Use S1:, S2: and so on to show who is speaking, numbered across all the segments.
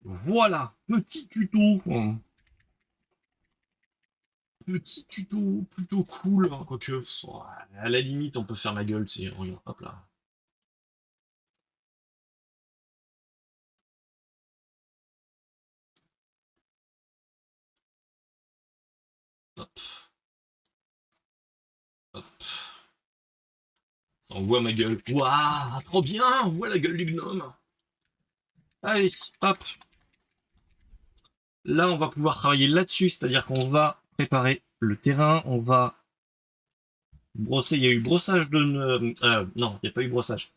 S1: Voilà, petit tuto. Petit tuto plutôt cool, hein, quoique, à la limite, on peut faire la gueule, c'est regarde, hop là. Hop, hop. Ça envoie ma gueule. Waouh, trop bien, on voit la gueule du gnome. Allez, hop. Là, on va pouvoir travailler là-dessus, c'est-à-dire qu'on va préparer le terrain, on va brosser. Il y a eu brossage de... non, il n'y a pas eu brossage.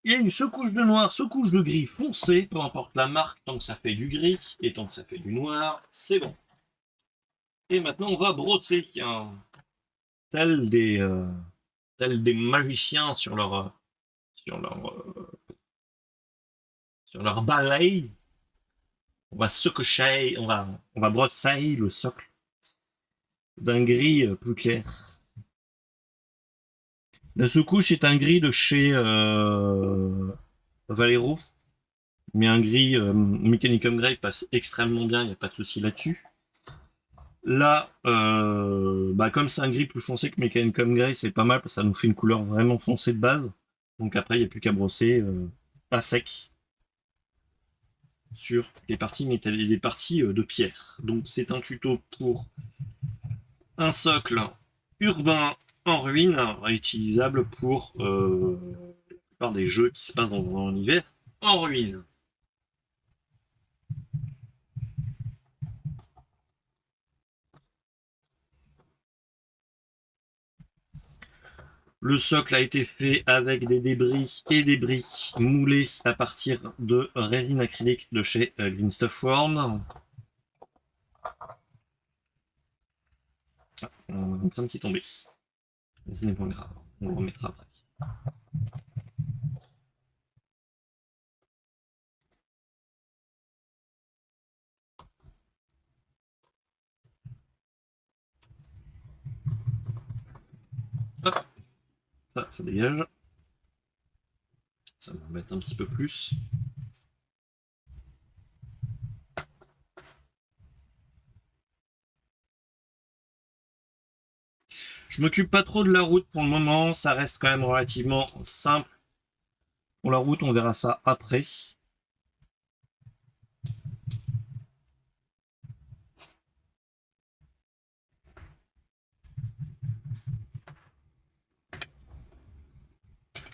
S1: Il y a eu ce couche de noir, ce couche de gris foncé, peu importe la marque, tant que ça fait du gris et tant que ça fait du noir, c'est bon. Et maintenant, on va brosser, hein, tel des, euh, tels des magiciens sur leur, sur leur balai. On va secoucher, on va brosser le socle d'un gris plus clair. La sous-couche est un gris de chez Valero, mais un gris Mechanicum Grey passe extrêmement bien, il n'y a pas de souci là-dessus. Là, comme c'est un gris plus foncé que Mechanicum Grey, c'est pas mal parce que ça nous fait une couleur vraiment foncée de base. Donc après, il n'y a plus qu'à brosser à sec sur les parties métalliques, les parties de pierre. Donc c'est un tuto pour un socle urbain en ruine, réutilisable pour la plupart des jeux qui se passent dans l'hiver en ruine. Le socle a été fait avec des débris et des briques moulées à partir de résine acrylique de chez Green Stuff World. Ah, on a un crâne qui est tombé. Mais ce n'est pas grave, on le remettra après. Hop, ça dégage. Ça m'embête un petit peu plus. Je m'occupe pas trop de la route pour le moment, ça reste quand même relativement simple. Pour la route, on verra ça après.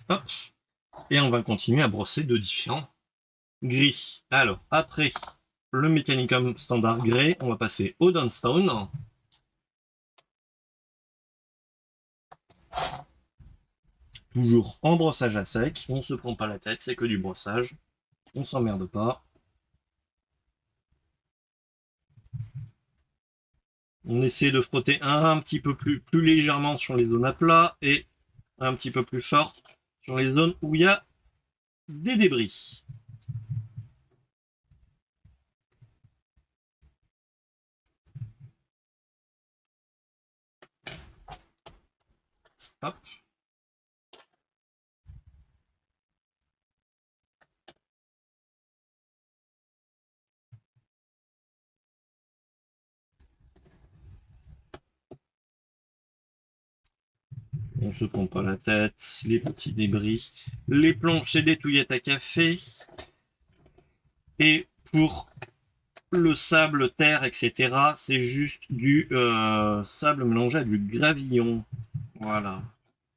S1: Hop. Et on va continuer à brosser de différents gris. Alors, après le Mechanicum standard grey, on va passer au Downstone. Toujours en brossage à sec, on se prend pas la tête, c'est que du brossage. On s'emmerde pas. On essaie de frotter un petit peu plus légèrement sur les zones à plat et un petit peu plus fort sur les zones où il y a des débris. Hop. On se prend pas la tête, les petits débris. Les planches, c'est des touillettes à café. Et pour le sable, terre, etc., c'est juste du sable mélangé à du gravillon. Voilà.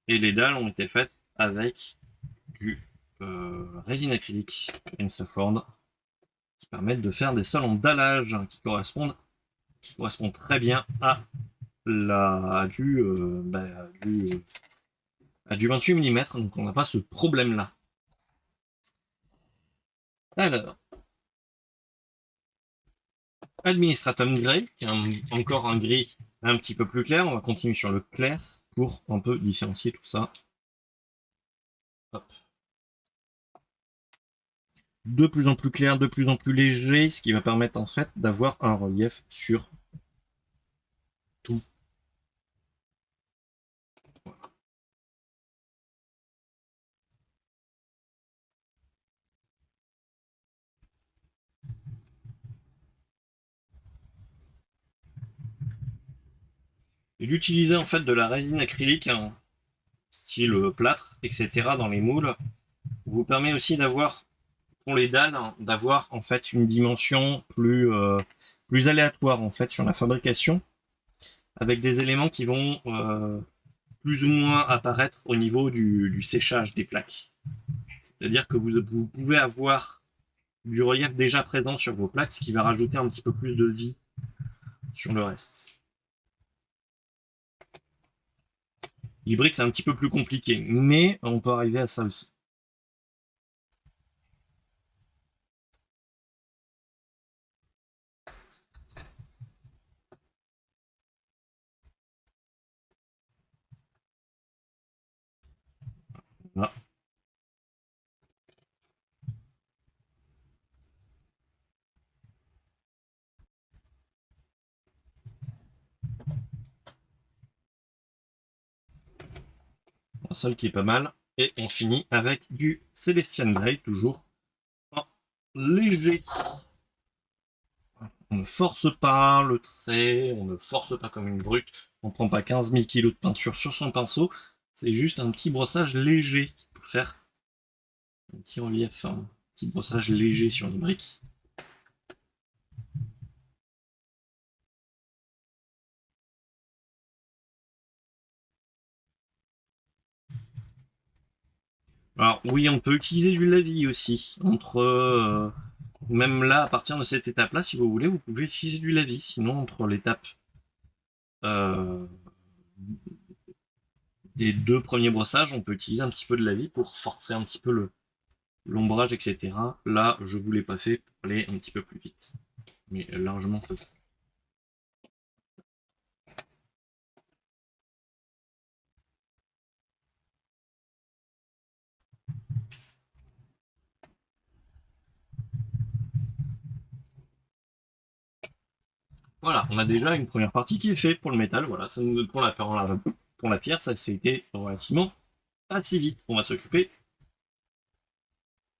S1: Et les dalles ont été faites avec du résine acrylique Instaford qui permettent de faire des sols en dallage qui correspondent très bien à à du 28 mm, donc on n'a pas ce problème-là. Alors, Administratum Grey, qui est encore un gris un petit peu plus clair. On va continuer sur le clair pour un peu différencier tout ça. Hop. De plus en plus clair, de plus en plus léger, ce qui va permettre en fait d'avoir un relief sur tout. Et d'utiliser en fait de la résine acrylique, hein, style plâtre, etc. dans les moules, vous permet aussi d'avoir, pour les dalles, hein, d'avoir en fait une dimension plus aléatoire en fait sur la fabrication, avec des éléments qui vont plus ou moins apparaître au niveau du séchage des plaques. C'est-à-dire que vous pouvez avoir du relief déjà présent sur vos plaques, ce qui va rajouter un petit peu plus de vie sur le reste. Les briques, c'est un petit peu plus compliqué, mais on peut arriver à ça aussi. Voilà. Un sol qui est pas mal. Et on finit avec du Celestian Grey, toujours en léger. On ne force pas le trait, on ne force pas comme une brute. On ne prend pas 15 000 kg de peinture sur son pinceau. C'est juste un petit brossage léger pour faire un petit relief, un petit brossage léger sur les briques. Alors oui, on peut utiliser du lavis aussi. Même là, à partir de cette étape-là, si vous voulez, vous pouvez utiliser du lavis. Sinon, entre l'étape euh, des deux premiers brossages, on peut utiliser un petit peu de lavis pour forcer un petit peu l'ombrage, etc. Là, je ne vous l'ai pas fait pour aller un petit peu plus vite. Mais largement faisable. Voilà, on a déjà une première partie qui est faite pour le métal. Voilà, ça nous, pour la pierre, ça c'était relativement assez vite. On va s'occuper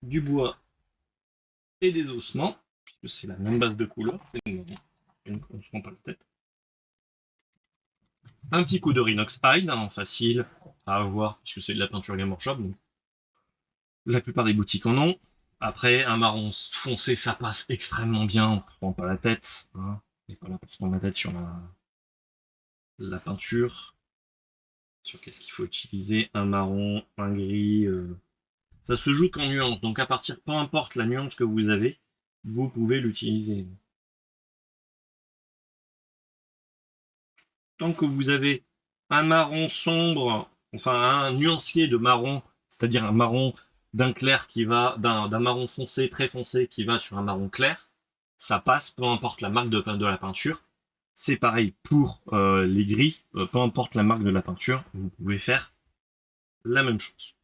S1: du bois et des ossements, puisque c'est la même base de couleur. On se prend pas la tête. Un petit coup de Rhinox Hide, hein, facile à avoir, puisque c'est de la peinture Game Workshop, donc la plupart des boutiques en ont. Après, un marron foncé, ça passe extrêmement bien, on ne prend pas la tête. Hein. On n'est pas là pour se prendre la tête sur la peinture. Sur qu'est-ce qu'il faut utiliser, un marron, un gris. Ça se joue qu'en nuances, donc à partir, peu importe la nuance que vous avez, vous pouvez l'utiliser. Tant que vous avez un marron sombre, enfin un nuancier de marron, c'est-à-dire un marron d'un clair qui va, d'un marron foncé, très foncé, qui va sur un marron clair, ça passe, peu importe la marque de la peinture. C'est pareil pour les gris, peu importe la marque de la peinture, vous pouvez faire la même chose.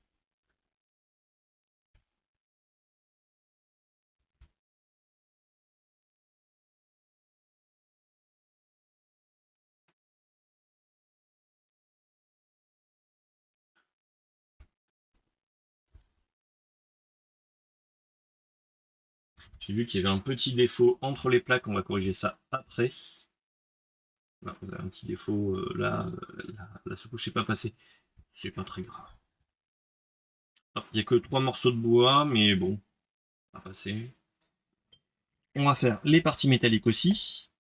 S1: J'ai vu qu'il y avait un petit défaut entre les plaques, on va corriger ça après. Là, vous avez un petit défaut, là, la sous-couche n'est pas passée. C'est pas très grave. Il n'y a que 3 morceaux de bois, mais bon, ça va passer. On va faire les parties métalliques aussi.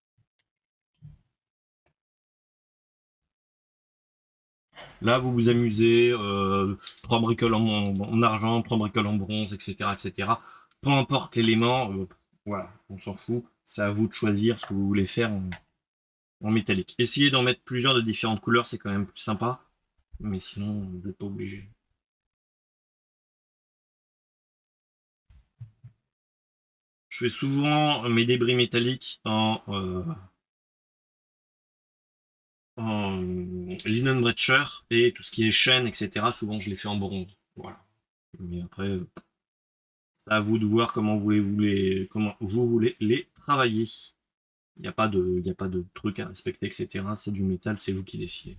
S1: Là, vous vous amusez, 3 bricoles en argent, 3 bricoles en bronze, etc., etc. Peu importe l'élément, voilà, on s'en fout. C'est à vous de choisir ce que vous voulez faire en métallique. Essayez d'en mettre plusieurs de différentes couleurs, c'est quand même plus sympa. Mais sinon, vous n'êtes pas obligé. Je fais souvent mes débris métalliques en linen breacher et tout ce qui est chaîne, etc. Souvent, je les fais en bronze. Voilà. Mais après, c'est à vous de voir comment vous voulez les travailler. Il n'y a pas de truc à respecter, etc. C'est du métal, c'est vous qui décidez.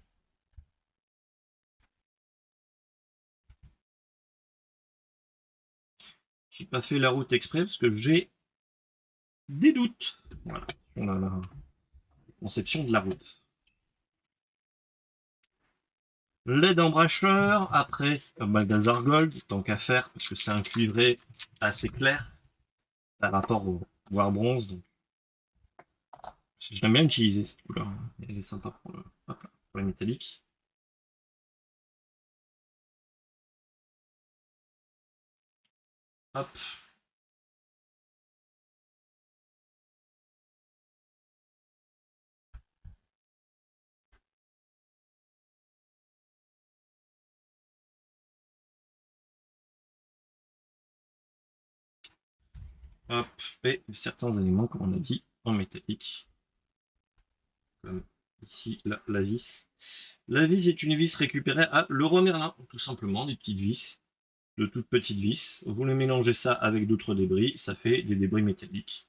S1: J'ai pas fait la route exprès parce que j'ai des doutes. Voilà. On a la conception de la route. LED embracheur, après Baldassar Gold, tant qu'à faire, parce que c'est un cuivré assez clair par rapport au War Bronze. Donc j'aime bien utiliser cette couleur. Elle est sympa hop là, pour les métalliques. Hop. Hop. Et certains éléments, comme on a dit, en métallique. Comme ici, la vis. La vis est une vis récupérée à Leroy Merlin, tout simplement, des petites vis, de toutes petites vis. Vous les mélangez ça avec d'autres débris, ça fait des débris métalliques.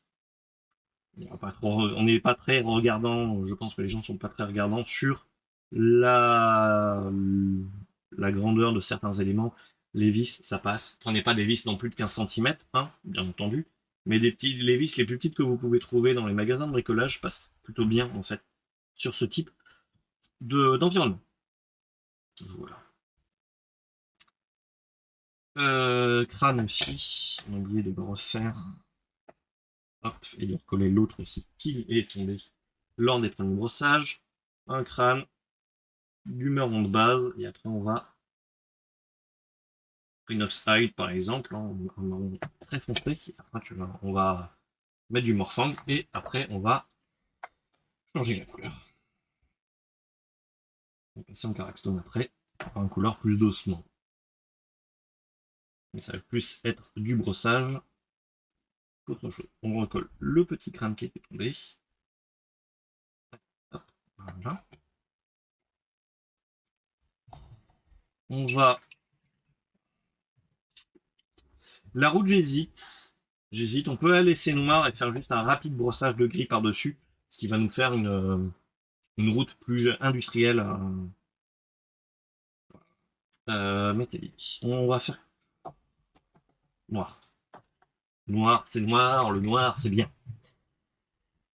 S1: On n'est pas très regardant, je pense que les gens sont pas très regardants sur la, la grandeur de certains éléments. Les vis, ça passe. Prenez pas des vis non plus de 15 cm, hein, bien entendu. Mais les vis les plus petites que vous pouvez trouver dans les magasins de bricolage passent plutôt bien, en fait, sur ce type d'environnement. Voilà. Crâne aussi. On a oublié de le refaire. Hop, et de recoller l'autre aussi qui est tombé lors des premiers brossages. Un crâne, du marron de base, et après on va Inox Hide par exemple, un marron très foncé. Après on va mettre du Morphang et après on va changer la couleur. On va passer en Caraxstone après, pour une couleur plus d'ossement. Mais ça va plus être du brossage qu'autre chose. On recolle le petit crâne qui était tombé. Hop, voilà. On va. La route, j'hésite. J'hésite. On peut la laisser noire et faire juste un rapide brossage de gris par-dessus, ce qui va nous faire une route plus industrielle métallique. On va faire noir. Noir, c'est noir. Le noir, c'est bien.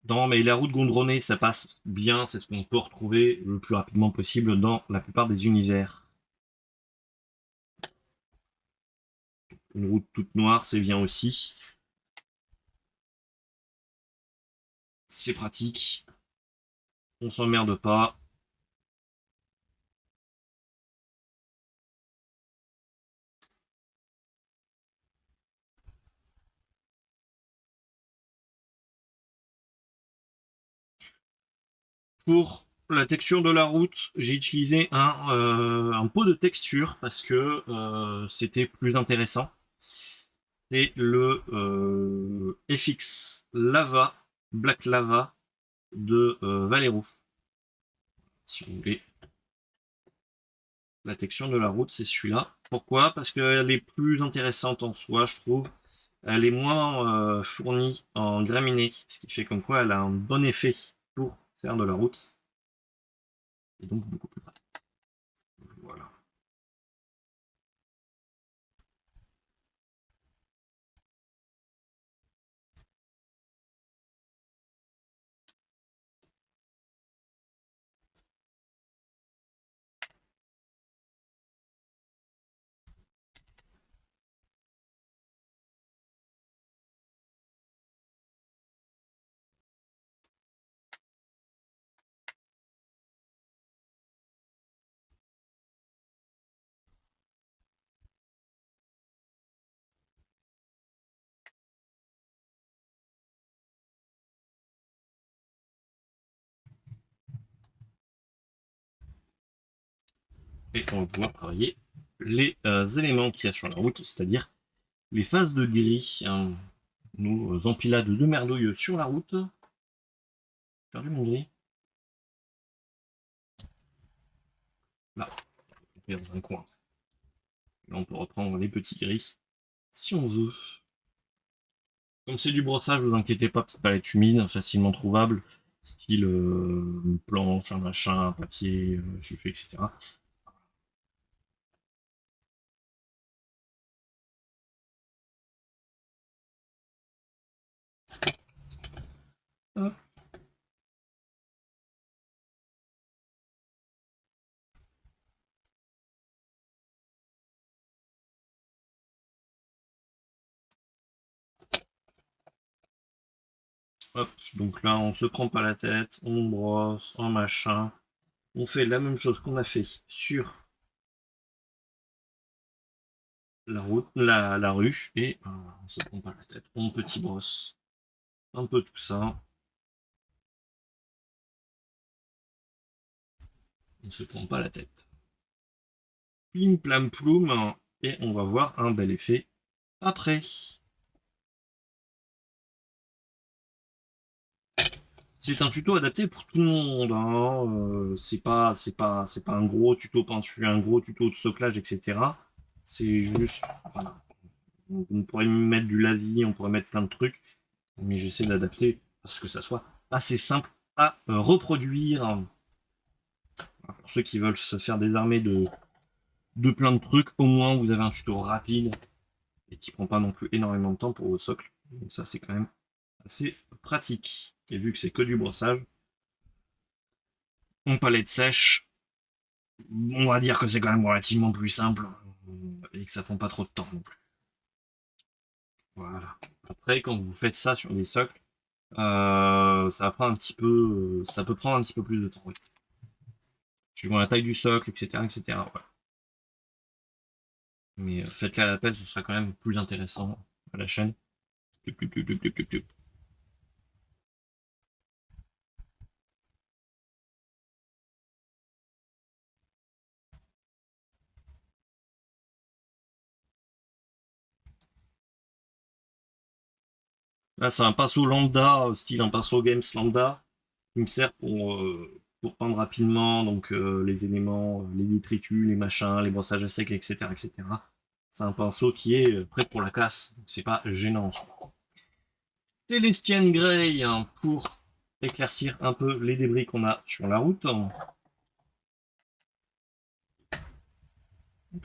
S1: Non, mais la route gondronnée, ça passe bien. C'est ce qu'on peut retrouver le plus rapidement possible dans la plupart des univers. Une route toute noire, c'est bien aussi. C'est pratique. On s'emmerde pas. Pour la texture de la route, j'ai utilisé un pot de texture parce que c'était plus intéressant. C'est le FX Lava, Black Lava de Valero. Si vous voulez. La texture de la route, c'est celui-là. Pourquoi? Parce qu'elle est plus intéressante en soi, je trouve. Elle est moins fournie en graminées, ce qui fait comme quoi elle a un bon effet pour faire de la route. Et donc beaucoup plus pratique. Voilà. Et on va pouvoir travailler les éléments qu'il y a sur la route, c'est-à-dire les phases de gris. Hein. Nos empilades de merdouilles sur la route. J'ai perdu mon gris. Là, dans un coin. Là, on peut reprendre les petits gris si on veut. Comme c'est du brossage, vous inquiétez pas, petite palette humide, facilement trouvable, style une planche, un machin, un papier, etc. Hop. Hop, donc là, on se prend pas la tête, on brosse, un machin. On fait la même chose qu'on a fait sur la route, la rue, et on se prend pas la tête. On petit brosse un peu tout ça. On se prend pas la tête. Pim plam ploum, et on va voir un bel effet après. C'est un tuto adapté pour tout le monde, hein. C'est pas un gros tuto peinture, un gros tuto de soclage, etc. C'est juste, voilà. On pourrait mettre du lavis, on pourrait mettre plein de trucs, mais j'essaie d'adapter parce que ça soit assez simple à reproduire. Pour ceux qui veulent se faire désarmer de plein de trucs, au moins vous avez un tuto rapide et qui prend pas non plus énormément de temps pour vos socles. Donc ça c'est quand même assez pratique. Et vu que c'est que du brossage, en palette sèche, on va dire que c'est quand même relativement plus simple et que ça prend pas trop de temps non plus. Voilà. Après, quand vous faites ça sur des socles, ça prend un petit peu, ça peut prendre un petit peu plus de temps. Oui. Suivant la taille du socle, etc., etc. Ouais. Mais faites-le à l'appel, ce sera quand même plus intéressant à la chaîne. Là, c'est un pinceau lambda, style un pinceau Games lambda, qui me sert pour peindre rapidement donc les éléments, les détritus, les machins, les brossages à sec, etc., etc. C'est un pinceau qui est prêt pour la casse, donc c'est pas gênant en soi. Célestienne Grey hein, pour éclaircir un peu les débris qu'on a sur la route. Donc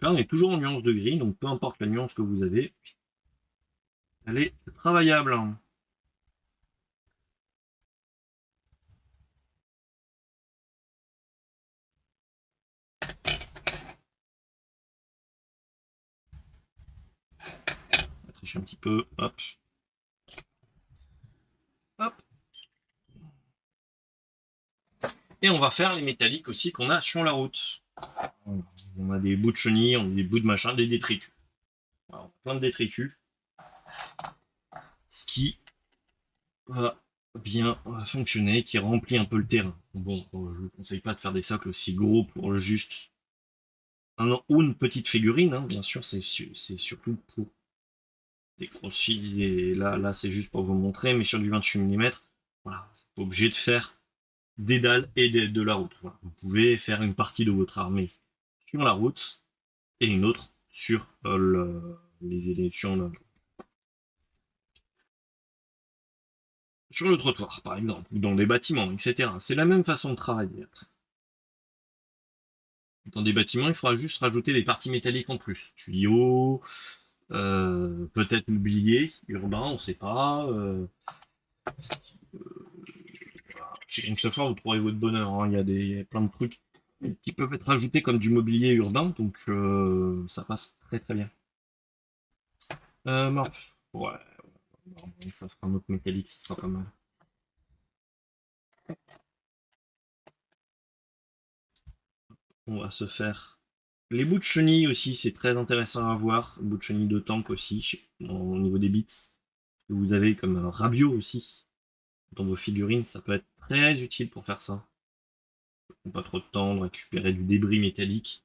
S1: là, on est toujours en nuance de gris, donc peu importe la nuance que vous avez, elle est travaillable. On va tricher un petit peu, hop, hop. Et on va faire les métalliques aussi qu'on a sur la route. On a des bouts de chenilles, on a des bouts de machin, des détritus. Alors, plein de détritus. Ce qui va bien fonctionner, qui remplit un peu le terrain. Bon, je vous conseille pas de faire des socles aussi gros pour juste un ou une petite figurine, hein, bien sûr, c'est surtout pour des grosses filles. Et là c'est juste pour vous montrer, mais sur du 28 mm, voilà, c'est pas obligé de faire des dalles et de la route. Voilà. Vous pouvez faire une partie de votre armée sur la route et une autre sur les élections sur le trottoir, par exemple, ou dans des bâtiments, etc. C'est la même façon de travailler après. Dans des bâtiments, il faudra juste rajouter des parties métalliques en plus. Tuyaux, peut-être mobilier urbain, on ne sait pas. Chez Green Software, vous trouverez votre bonheur. Hein. Il y a plein de trucs qui peuvent être ajoutés comme du mobilier urbain, donc ça passe très très bien. Non. Ouais, ça fera un autre métallique, ça sera pas mal. On va se faire les bouts de chenilles aussi, c'est très intéressant à voir. Bouts de chenilles de tank aussi, au niveau des bits. Que vous avez comme Rabio aussi dans vos figurines, ça peut être très utile pour faire ça. Pas trop de temps de récupérer du débris métallique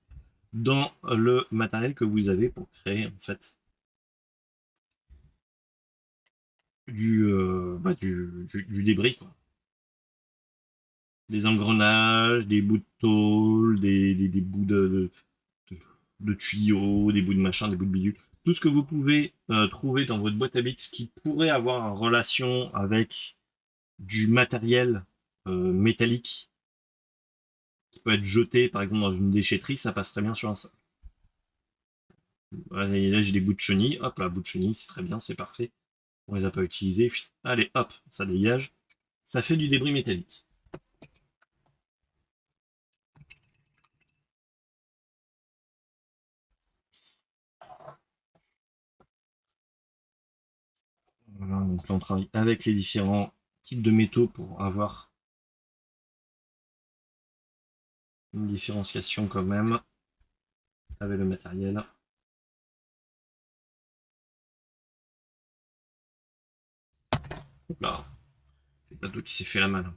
S1: dans le matériel que vous avez pour créer en fait du débris quoi. Des engrenages, des bouts de tôle, des bouts de tuyaux, des bouts de machin, des bouts de bidule. Tout ce que vous pouvez trouver dans votre boîte à bits qui pourrait avoir une relation avec du matériel métallique qui peut être jeté par exemple dans une déchetterie, ça passe très bien sur un sac. Voilà, et là j'ai des bouts de chenille, hop là, bout de chenille, c'est très bien, c'est parfait. On les a pas utilisés, allez hop, ça dégage, ça fait du débris métallique. Voilà, donc là on travaille avec les différents types de métaux pour avoir une différenciation quand même avec le matériel. Là, le plateau qui s'est fait la malle.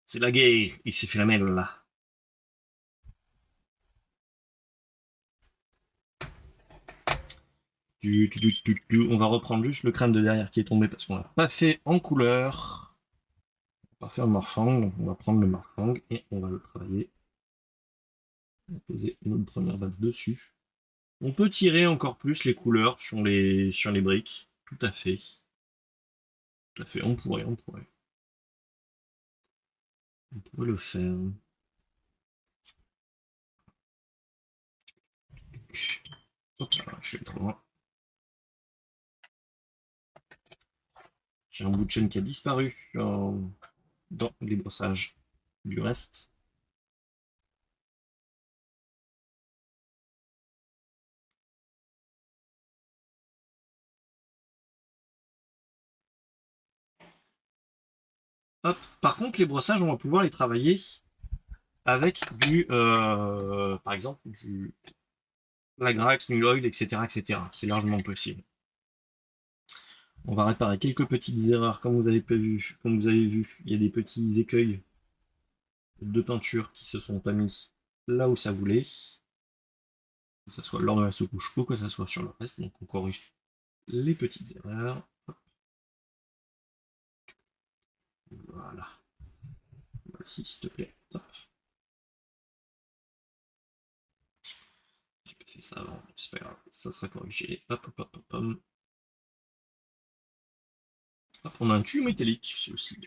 S1: C'est la guerre, il s'est fait la malle là. On va reprendre juste le crâne de derrière qui est tombé parce qu'on l'a pas fait en couleur. On va faire le morphang, donc on va prendre le morphang et on va le travailler. On va poser notre première base dessus. On peut tirer encore plus les couleurs sur les briques. Tout à fait. Tout à fait, on pourrait. On pourrait le faire. Hop là, je suis trop loin. J'ai un bout de chaîne qui a disparu dans les brossages du reste. Hop. Par contre, les brossages, on va pouvoir les travailler avec par exemple, la Grax, New Oil, etc., etc. C'est largement possible. On va réparer quelques petites erreurs, comme vous avez vu. Comme vous avez vu, il y a des petits écueils de peinture qui se sont pas mis là où ça voulait, que ce soit lors de la sous-couche ou que ce soit sur le reste. Donc on corrige les petites erreurs. Voilà. Voici, s'il te plaît. Hop. J'ai pas fait ça avant, c'est pas grave. Ça sera corrigé. Hop, hop, hop, hop, hop. Hop, on a un tuyau métallique aussi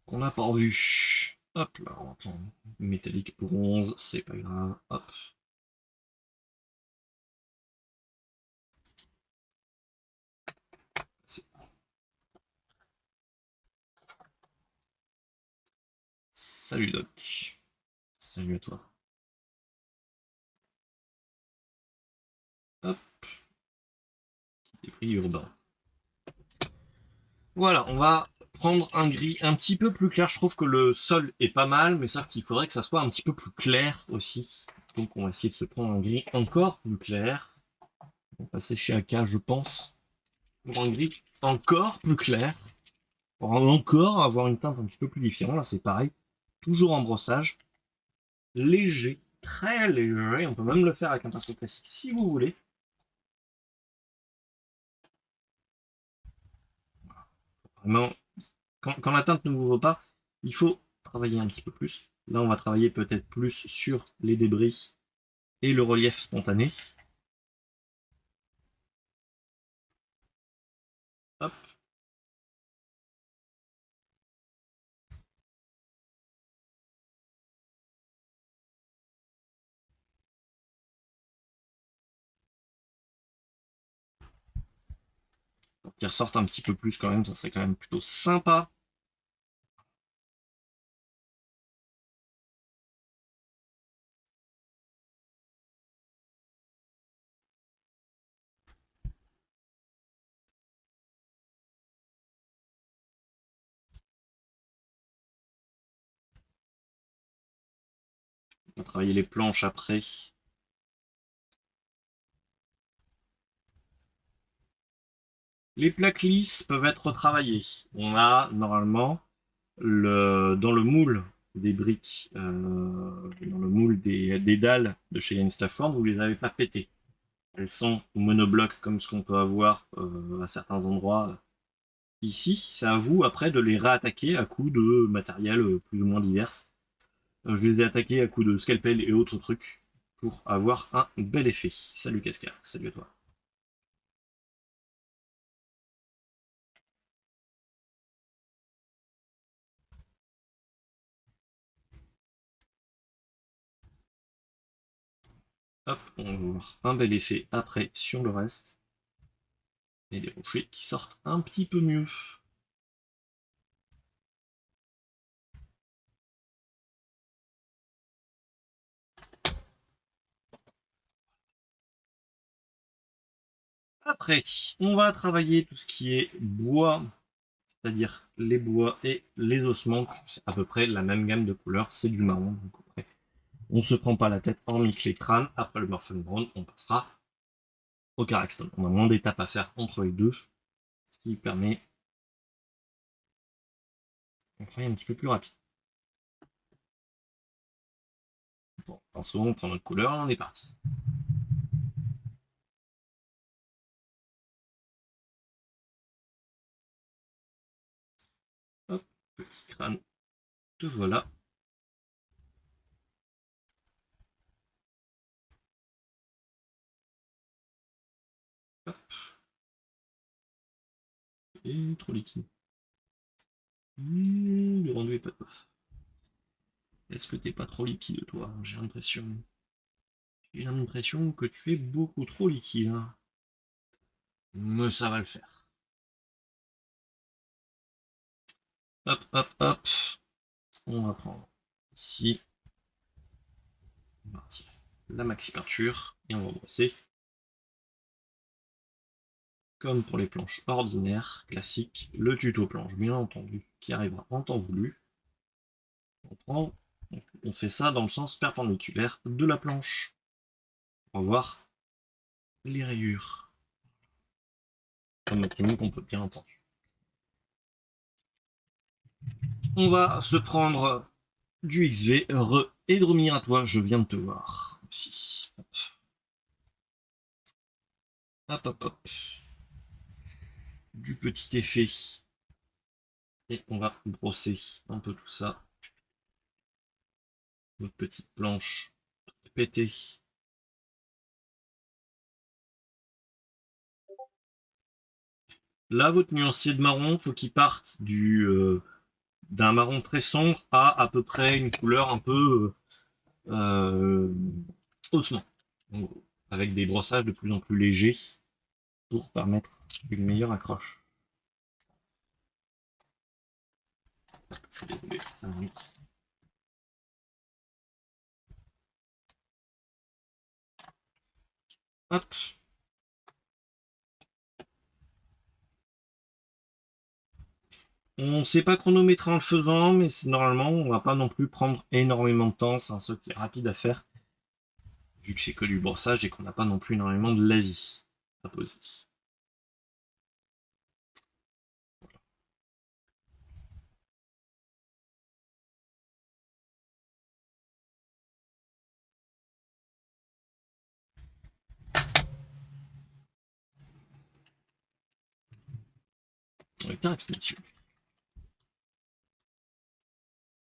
S1: qu'on n'a pas vu. Hop là, on va prendre métallique bronze, c'est pas grave. Hop. Salut Doc. Salut à toi. Hop. Débris urbain. Voilà, on va prendre un gris un petit peu plus clair. Je trouve que le sol est pas mal, mais sauf qu'il faudrait que ça soit un petit peu plus clair aussi. Donc on va essayer de se prendre un gris encore plus clair. On va passer chez AK, je pense, pour un gris encore plus clair. Pour encore avoir une teinte un petit peu plus différente. Là, c'est pareil. Toujours en brossage. Léger, très léger. On peut même le faire avec un pinceau classique si vous voulez. Vraiment, quand la teinte ne vous vaut pas, il faut travailler un petit peu plus. Là, on va travailler peut-être plus sur les débris et le relief spontané. Hop. Pour qu'ils ressortent un petit peu plus quand même, ça serait quand même plutôt sympa. On va travailler les planches après. Les plaques lisses peuvent être retravaillées. On a normalement dans le moule des briques, dans le moule des dalles de chez Instaform, vous ne les avez pas pétées. Elles sont monoblocs comme ce qu'on peut avoir à certains endroits. Ici, c'est à vous après de les réattaquer à coups de matériel plus ou moins divers. Je les ai attaqués à coups de scalpel et autres trucs pour avoir un bel effet. Salut Cascar, salut à toi. Hop, on va avoir un bel effet après sur le reste. Et les rochers qui sortent un petit peu mieux. Après, on va travailler tout ce qui est bois, c'est-à-dire les bois et les ossements. C'est à peu près la même gamme de couleurs, c'est du marron. Donc après, on se prend pas la tête, hormis que les crânes. Après le Morphin Brown, on passera au Caraxton. On a moins d'étapes à faire entre les deux, ce qui permet un travail un petit peu plus rapide. Bon, pinceau, on prend notre couleur, on est parti. Hop, petit crâne, te voilà. Hop. Et trop liquide. Le rendu est pas ouf. Est-ce que t'es pas trop liquide, toi? J'ai l'impression. J'ai l'impression que tu es beaucoup trop liquide. Hein. Mais ça va le faire. Hop, hop, hop. On va prendre ici. On va retirer la maxi peinture et on va brosser. Comme pour les planches ordinaires, classiques, le tuto planche, bien entendu, qui arrivera en temps voulu. On fait ça dans le sens perpendiculaire de la planche. On va voir les rayures. Comme maximum qu'on peut, bien entendu. On va se prendre du XV, et Dromir à toi, je viens de te voir. Ici. Hop. Hop, hop, hop. Du petit effet. Et on va brosser un peu tout ça. Notre petite planche pétée. Là, votre nuancier de marron, faut qu'il parte d'un marron très sombre à peu près une couleur un peu ossements, en gros, avec des brossages de plus en plus légers pour permettre une meilleure accroche. Je suis désolé, 5 minutes. Hop. On ne sait pas chronométrer en le faisant, mais normalement, on va pas non plus prendre énormément de temps. C'est un saut qui est rapide à faire, vu que c'est que du brossage et qu'on n'a pas non plus énormément de lavis à poser.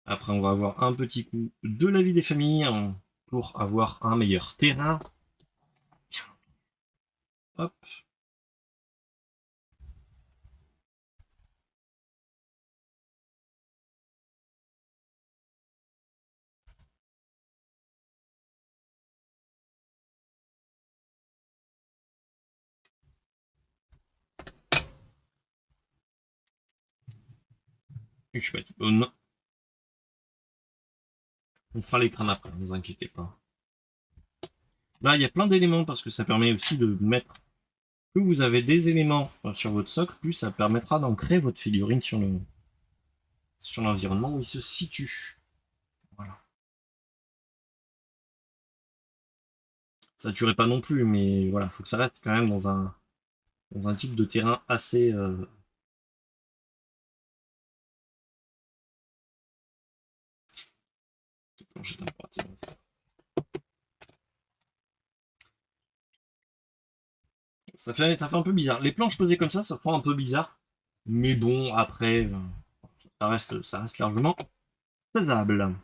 S1: Après, on va avoir un petit coup de la vie des familles pour avoir un meilleur terrain. Hop. Je suis pas bonne. On fera l'écran après, ne vous inquiétez pas. Là, il y a plein d'éléments parce que ça permet aussi de mettre. Plus vous avez des éléments sur votre socle, plus ça permettra d'ancrer votre figurine sur l'environnement où il se situe. Voilà. Ça tuerait pas non plus, mais voilà, faut que ça reste quand même dans un type de terrain assez. Ça fait un peu bizarre. Les planches posées comme ça fait un peu bizarre. Mais bon, après, ça reste largement faisable.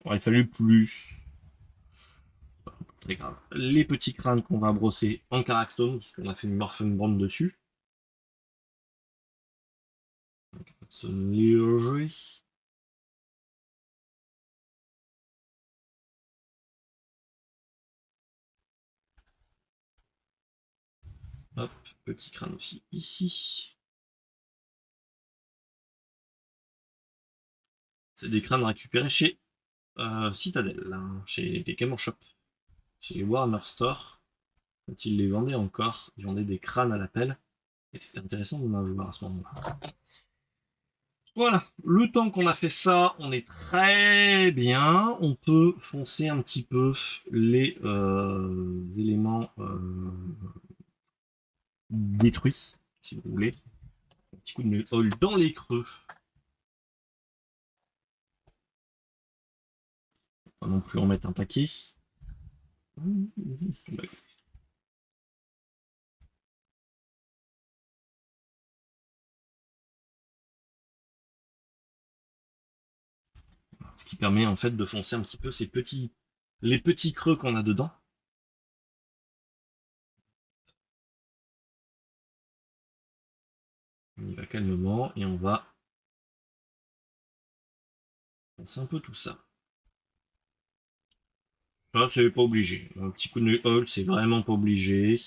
S1: Il aurait fallu plus. Pas très grave. Les petits crânes qu'on va brosser en Caraxstone, parce qu'on a fait une Morphin Brand dessus. Caraxstone léger. Hop, petit crâne aussi ici. C'est des crânes récupérés chez Citadel, hein, chez les Game Shop, chez les Warhammer Store. Quand ils les vendaient encore, ils vendaient des crânes à la pelle. Et c'était intéressant de en voir à ce moment-là. Voilà, le temps qu'on a fait ça, on est très bien. On peut foncer un petit peu les éléments détruits, si vous voulez. Un petit coup de hall dans les creux. Pas non plus en mettre un paquet. Ce qui permet en fait de foncer un petit peu les petits creux qu'on a dedans. On y va calmement et on va foncer un peu tout ça. Ça, c'est pas obligé. Un petit coup de nail hole, c'est vraiment pas obligé.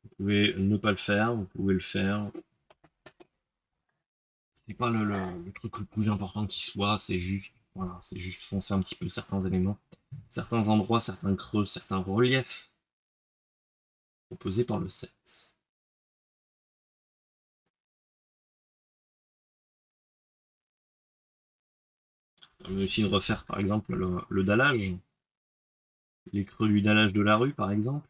S1: Vous pouvez ne pas le faire, vous pouvez le faire. C'est pas le truc le plus important qui soit, c'est juste, voilà, c'est juste foncer un petit peu certains éléments, certains endroits, certains creux, certains reliefs proposés par le set. On peut aussi refaire par exemple le dallage, les creux du dallage de la rue par exemple.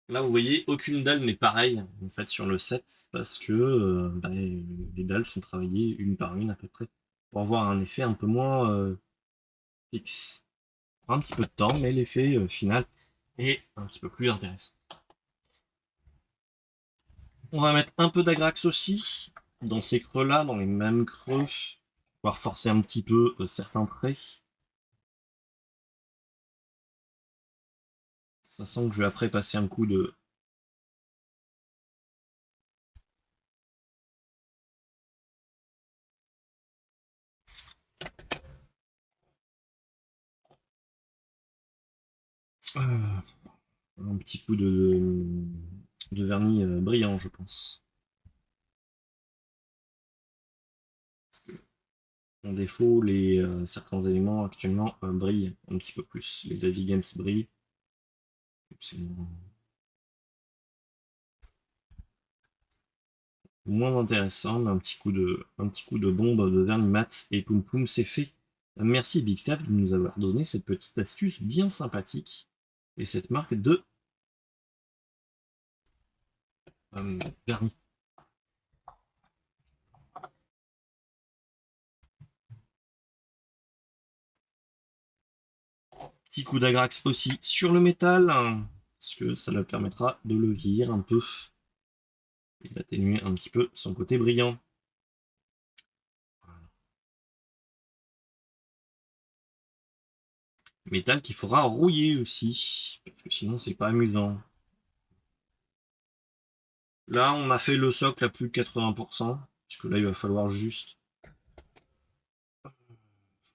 S1: Là, vous voyez, aucune dalle n'est pareille en fait sur le set parce que les dalles sont travaillées une par une à peu près pour avoir un effet un peu moins fixe. Ça prend un petit peu de temps, mais l'effet final est un petit peu plus intéressant. On va mettre un peu d'agrax aussi dans ces creux-là, dans les mêmes creux, pouvoir forcer un petit peu certains traits. Ça sent que je vais après passer un coup de un petit coup de vernis brillant, je pense. En défaut, certains éléments actuellement brillent un petit peu plus. Les Davy Games brillent. C'est moins intéressant, mais un petit coup de bombe de vernis mat et poum poum, c'est fait. Merci Big Staff de nous avoir donné cette petite astuce bien sympathique et cette marque de vernis. Petit coup d'agrax aussi sur le métal, parce que ça leur permettra de le vieillir un peu et d'atténuer un petit peu son côté brillant. Métal qu'il faudra rouiller aussi, parce que sinon c'est pas amusant. Là, on a fait le socle à plus de 80%, puisque là, il va falloir juste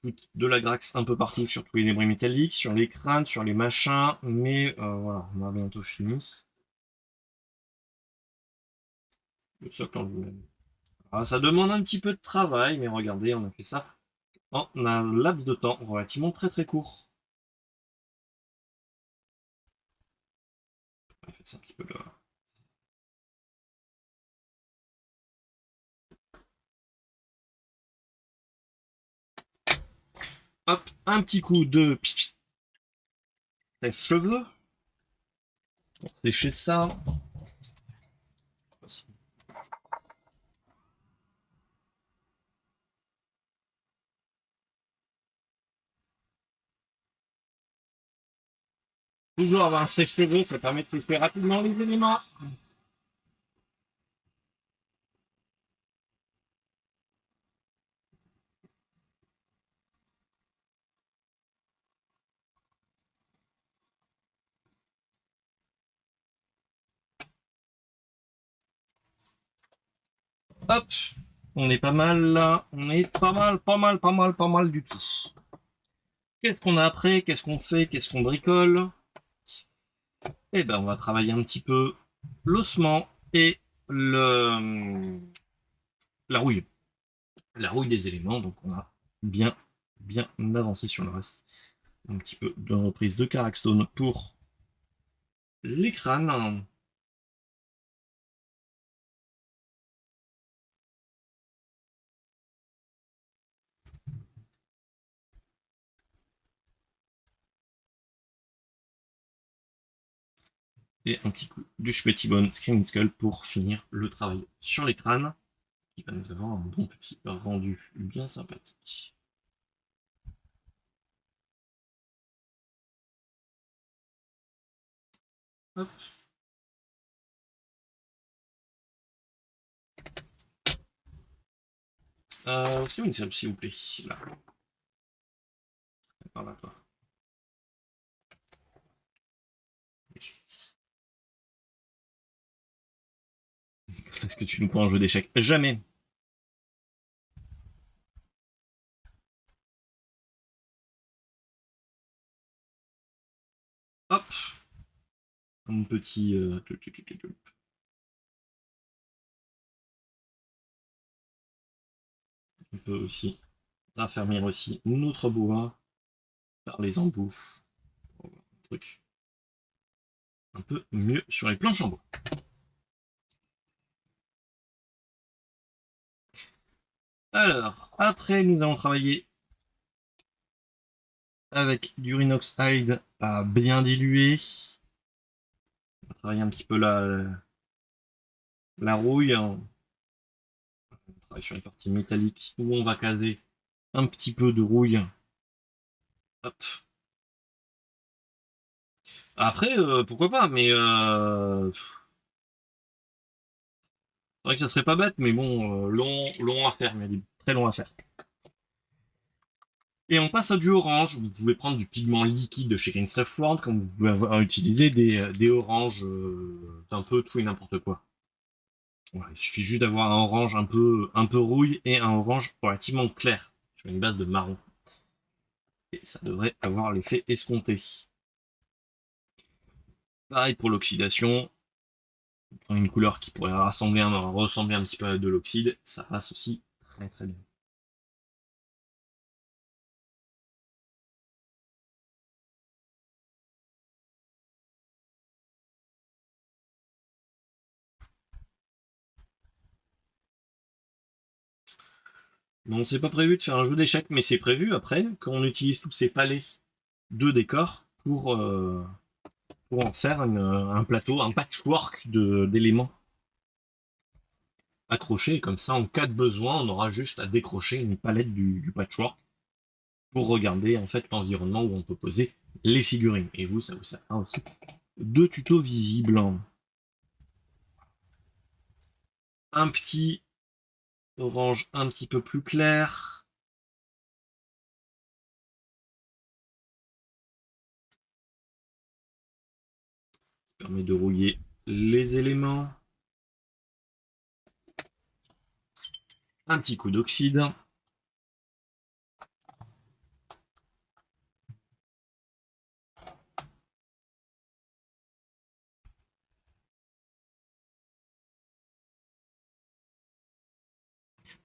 S1: foutre de la graxe un peu partout sur tous les débris métalliques, sur les crânes, sur les machins, mais voilà, on a bientôt fini. Le socle en lui-même. Ça demande un petit peu de travail, mais regardez, on a fait ça en un laps de temps relativement très très court. On a fait ça un petit peu là. Hop, un petit coup de sèche-cheveux pour sécher ça. Toujours avoir un sèche-cheveux, ça permet de sécher rapidement les éléments. Hop, on est pas mal là, on est pas mal, pas mal, pas mal, pas mal du tout. Qu'est-ce qu'on a après? Qu'est-ce qu'on fait? Qu'est-ce qu'on bricole? Eh ben, on va travailler un petit peu l'ossement et la rouille. La rouille des éléments, donc on a bien, bien avancé sur le reste. Un petit peu de reprise de Karakstone pour les crânes. Et un petit coup du Schmettibone Screaming Skull pour finir le travail sur les crânes, qui va nous avoir un bon petit rendu bien sympathique. Hop. Screaming Skull, s'il vous plaît. Là. Par là, quoi. Est-ce que tu nous prends un jeu d'échecs? Jamais. Hop. Un petit... On peut aussi raffermir aussi notre bois par les embouts. Un truc un peu mieux sur les planches en bois. Alors, après, nous allons travailler avec du Rhinox Hide à bien diluer. On va travailler un petit peu la rouille. On travaille sur les parties métalliques où on va caser un petit peu de rouille. Hop. Après, pourquoi pas, mais c'est vrai que ça serait pas bête, mais bon, long à faire, mais très long à faire. Et on passe à du orange. Vous pouvez prendre du pigment liquide de chez Green Stuff World, comme vous pouvez avoir utilisé des oranges d'un peu tout et n'importe quoi. Voilà, il suffit juste d'avoir un orange un peu rouille et un orange relativement clair, sur une base de marron. Et ça devrait avoir l'effet escompté. Pareil pour l'oxydation. On prend une couleur qui pourrait ressembler un petit peu à de l'oxyde, ça passe aussi très très bien. Non, c'est pas prévu de faire un jeu d'échecs, mais c'est prévu après qu'on utilise tous ces palets de décors pour en faire un plateau, un patchwork d'éléments accrochés. Et comme ça, en cas de besoin, on aura juste à décrocher une palette du patchwork pour regarder en fait l'environnement où on peut poser les figurines. Et vous, ça vous servira aussi de tutos visibles. Un petit orange un petit peu plus clair. Permet de rouiller les éléments. Un petit coup d'oxyde.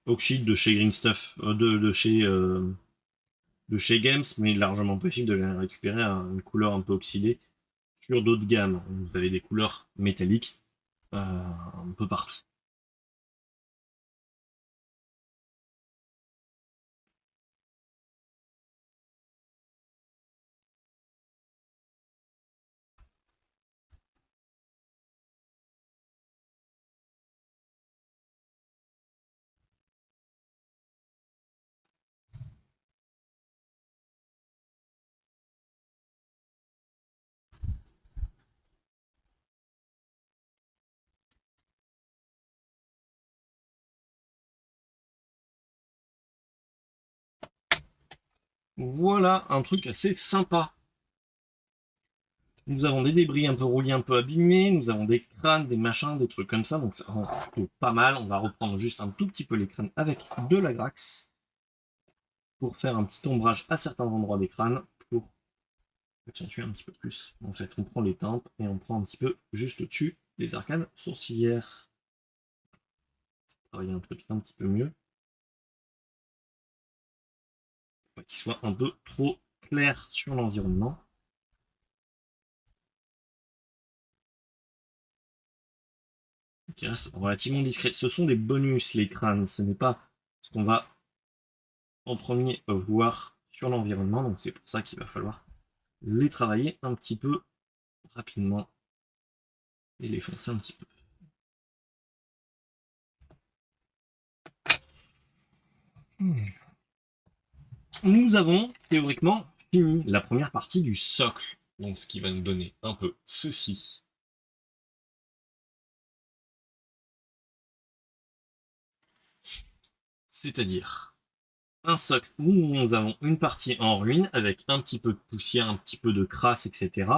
S1: Oxyde de chez Green Stuff, de chez Games, mais largement possible de les récupérer à une couleur un peu oxydée sur d'autres gammes. Vous avez des couleurs métalliques un peu partout. Voilà un truc assez sympa. Nous avons des débris un peu rouillés, un peu abîmés. Nous avons des crânes, des machins, des trucs comme ça. Donc ça rend plutôt pas mal. On va reprendre juste un tout petit peu les crânes avec de la Grax pour faire un petit ombrage à certains endroits des crânes pour accentuer un petit peu plus. En fait, on prend les tempes et on prend un petit peu juste au-dessus des arcanes sourcilières. Travailler un truc un petit peu mieux. Pas qu'il soit un peu trop clair sur l'environnement. Qui reste relativement discret. Ce sont des bonus, les crânes. Ce n'est pas ce qu'on va en premier voir sur l'environnement. Donc c'est pour ça qu'il va falloir les travailler un petit peu rapidement et les foncer un petit peu. Nous avons théoriquement fini la première partie du socle. Donc ce qui va nous donner un peu ceci. C'est-à-dire un socle où nous avons une partie en ruine avec un petit peu de poussière, un petit peu de crasse, etc.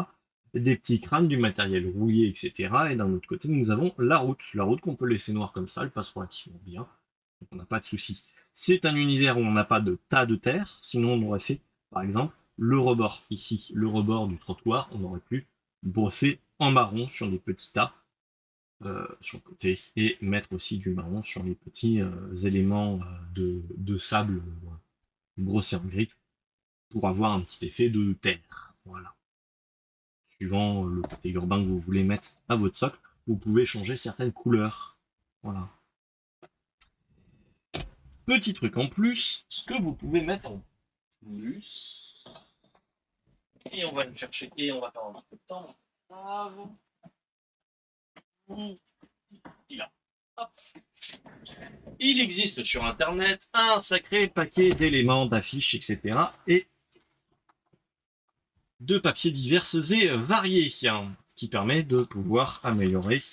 S1: Des petits crânes, du matériel rouillé, etc. Et d'un autre côté, nous avons la route. La route qu'on peut laisser noire comme ça, elle passe relativement bien. Donc on n'a pas de souci. C'est un univers où on n'a pas de tas de terre, sinon on aurait fait, par exemple, le rebord. Ici, le rebord du trottoir, on aurait pu brosser en marron sur des petits tas sur le côté et mettre aussi du marron sur les petits éléments de sable brossés en gris pour avoir un petit effet de terre. Voilà. Suivant le côté urbain que vous voulez mettre à votre socle, vous pouvez changer certaines couleurs. Voilà. Petit truc en plus, ce que vous pouvez mettre en plus. Et on va le chercher et on va perdre un petit peu de temps. Il existe sur internet un sacré paquet d'éléments, d'affiches, etc. et de papiers divers et variés, qui permet de pouvoir améliorer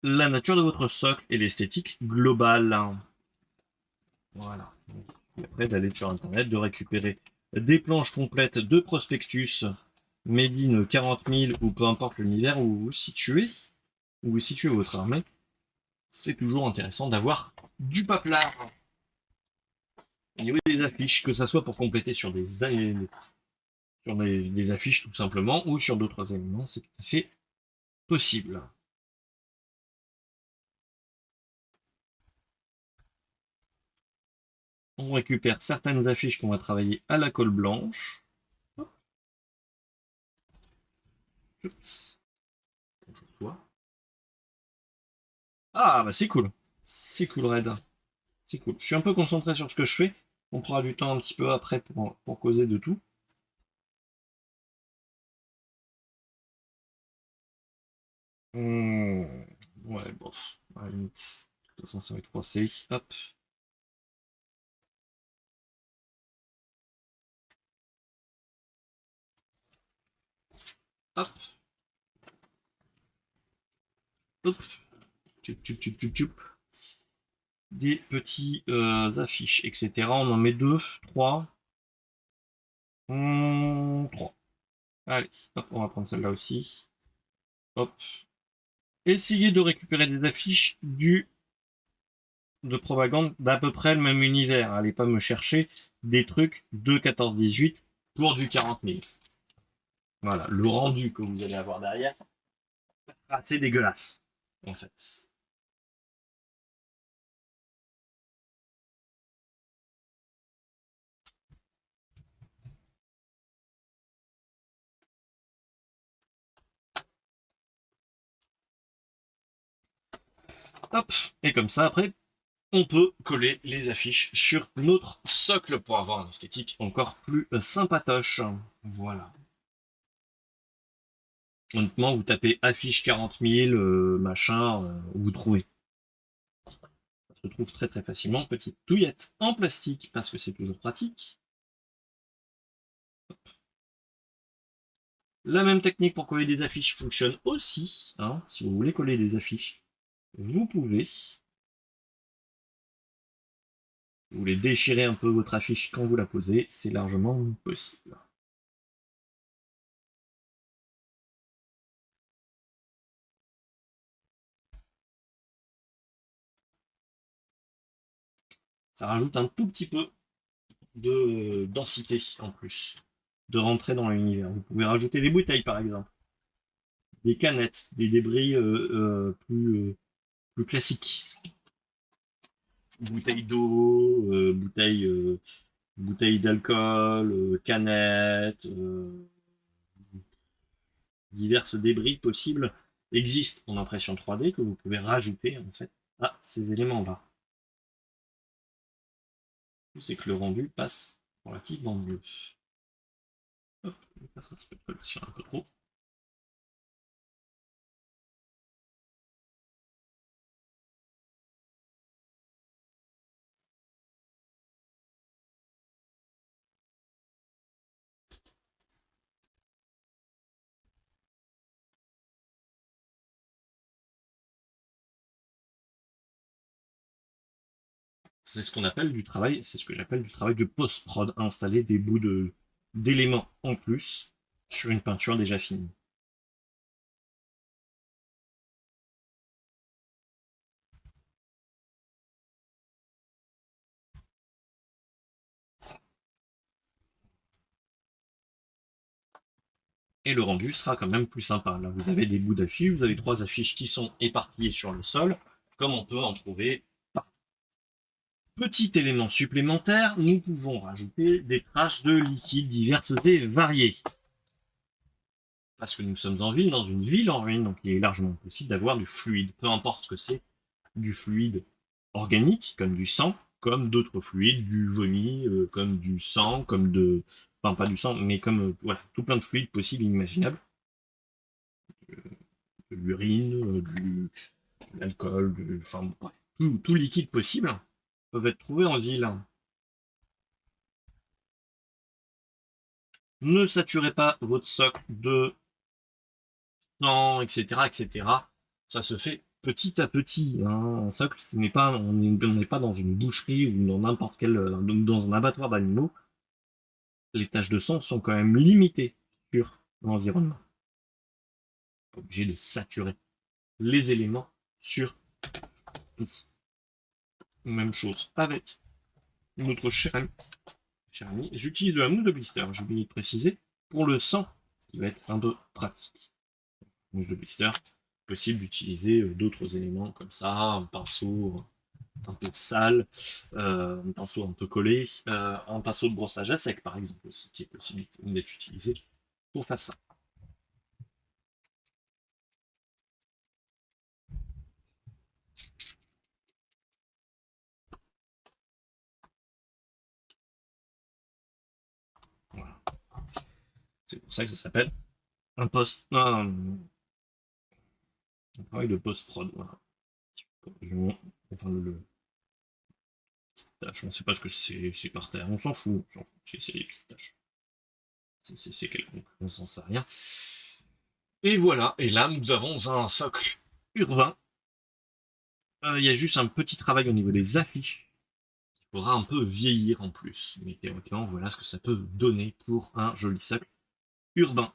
S1: la nature de votre socle et l'esthétique globale. Voilà. Et après d'aller sur internet, de récupérer des planches complètes de prospectus made in 40 000 ou peu importe l'univers où vous situez votre armée, c'est toujours intéressant d'avoir du paplard. Au niveau des affiches, que ça soit pour compléter sur des affiches tout simplement ou sur d'autres éléments, c'est tout à fait possible. On récupère certaines affiches qu'on va travailler à la colle blanche. Bonjour toi. Ah bah c'est cool. C'est cool Red. C'est cool. Je suis un peu concentré sur ce que je fais. On prendra du temps un petit peu après pour causer de tout. Ouais, bon. À la limite. De toute façon, ça va être froissé. Hop. Hop. Hop. Tchup, tchup, tchup, tchup, tchup. Des petits affiches, etc. On en met 2, 3. 3. Allez, hop, on va prendre celle-là aussi. Hop. Essayez de récupérer des affiches de propagande d'à peu près le même univers. Allez pas me chercher des trucs de 14-18 pour du 40 000. Voilà, le rendu que vous allez avoir derrière sera assez dégueulasse, en fait. Hop, et comme ça, après, on peut coller les affiches sur notre socle pour avoir une esthétique encore plus sympatoche. Voilà. Honnêtement, vous tapez affiche 40 000, machin, vous trouvez. Ça se trouve très très facilement. Petite touillette en plastique, parce que c'est toujours pratique. La même technique pour coller des affiches fonctionne aussi. Hein, si vous voulez coller des affiches, vous pouvez. Vous voulez déchirer un peu votre affiche quand vous la posez, c'est largement possible. Ça rajoute un tout petit peu de densité en plus, de rentrer dans l'univers. Vous pouvez rajouter des bouteilles par exemple, des canettes, des débris plus classiques. Bouteilles d'eau, bouteilles bouteilles d'alcool, canettes, diverses débris possibles existent en impression 3D que vous pouvez rajouter en fait à ces éléments-là. C'est que le rendu passe relativement mieux. Hop, je passe un petit peu de colle sur un peu trop. C'est ce qu'on appelle du travail, c'est ce que j'appelle du travail de post-prod, installer des bouts d'éléments en plus sur une peinture déjà finie. Et le rendu sera quand même plus sympa. Là, vous avez des bouts d'affiches, vous avez 3 affiches qui sont éparpillées sur le sol, comme on peut en trouver partout. Petit élément supplémentaire, nous pouvons rajouter des traces de liquides diverses et variées. Parce que nous sommes en ville, dans une ville en ruine, donc il est largement possible d'avoir du fluide, peu importe ce que c'est, du fluide organique, comme du sang, comme d'autres fluides, du vomi, comme du sang, comme de... Enfin, pas du sang, mais comme, voilà, tout plein de fluides possibles et imaginables. De l'urine, de l'alcool, enfin, bref, tout liquide possible peuvent être trouvés en ville. Ne saturez pas votre socle de sang, etc., etc. Ça se fait petit à petit. Hein. Un socle, on n'est pas dans une boucherie ou dans n'importe quel, dans un abattoir d'animaux. Les taches de sang sont quand même limitées sur l'environnement. Pas obligé de saturer les éléments sur tout. Même chose avec notre cher ami. J'utilise de la mousse de blister, j'ai oublié de préciser, pour le sang, ce qui va être un peu pratique. Mousse de blister, possible d'utiliser d'autres éléments comme ça, un pinceau un peu sale, un pinceau un peu collé, un pinceau de brossage à sec par exemple aussi, qui est possible d'être utilisé pour faire ça. Voilà. C'est pour ça que ça s'appelle un travail de post-prod. Voilà. Enfin, tâche, on ne sait pas ce que c'est par terre, on s'en fout, c'est des petites tâches. C'est quelconque, on s'en sait rien. Et voilà, et là nous avons un socle urbain. Il y a juste un petit travail au niveau des affiches. Il faudra un peu vieillir en plus. Mais théoriquement, voilà ce que ça peut donner pour un joli socle urbain.